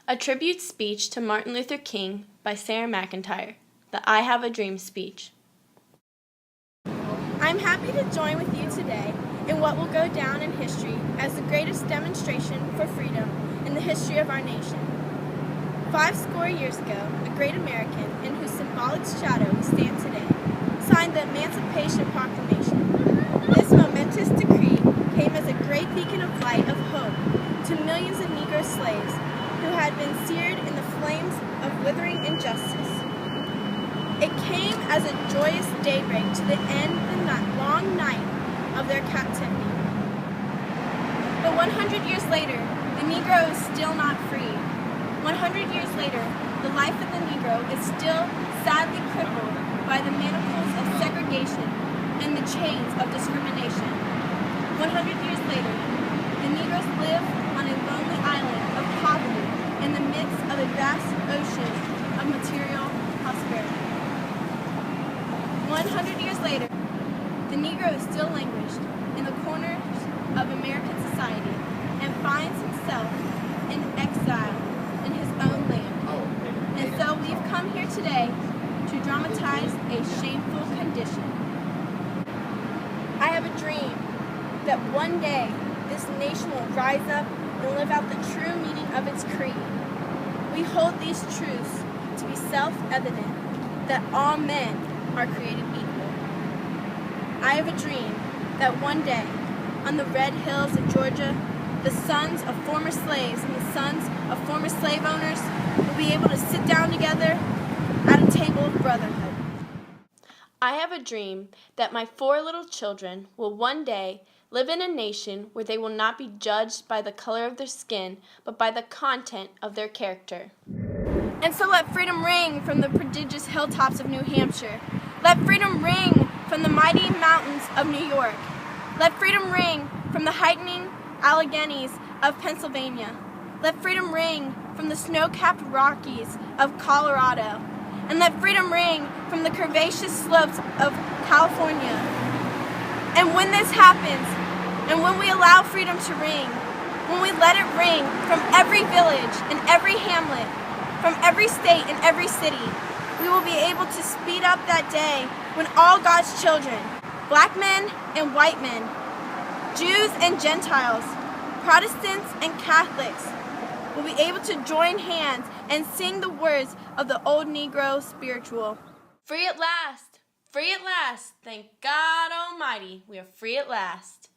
A tribute speech to Martin Luther King by Sarah McIntyre, the I Have a Dream speech. I'm happy to join with you today in what will go down in history as the greatest demonstration for freedom in the history of our nation. 50 years ago, a great American, in whose symbolic shadow we stand today, signed the Emancipation Proclamation. This momentous decree came as a great beacon of light of hope to millions of Negro slaves who had been seared in the flames of withering injustice. It came as a joyous daybreak to the end of the long night of their captivity. But 100 years later, the Negro is still not free. 100 years later, the life of the Negro is still sadly crippled by the manacles of segregation and the chains of discrimination. 100 years later, the Negroes live on a lonely island of poverty in the midst of a vast ocean of material prosperity. 100 years later, the Negro is still languished in the corners of American society and finds himself in exile in his own land. And so we've come here today to dramatize a shameful condition. I have a dream that one day this nation will rise up and live out the true meaning of its creed. We hold these truths to be self-evident that all men are created equal. I have a dream that one day, on the red hills of Georgia, the sons of former slaves and the sons of former slave owners will be able to sit down together at a table of brotherhood. I have a dream that my 4 little children will one day live in a nation where they will not be judged by the color of their skin, but by the content of their character. And so let freedom ring from the prodigious hilltops of New Hampshire. Let freedom ring from the mighty mountains of New York. Let freedom ring from the heightening Alleghenies of Pennsylvania. Let freedom ring from the snow-capped Rockies of Colorado. And let freedom ring from the curvaceous slopes of California. And when this happens, and when we allow freedom to ring, when we let it ring from every village and every hamlet, from every state and every city, we will be able to speed up that day when all God's children, black men and white men, Jews and Gentiles, Protestants and Catholics, will be able to join hands and sing the words of the old Negro spiritual. Free at last! Free at last! Thank God Almighty, we are free at last.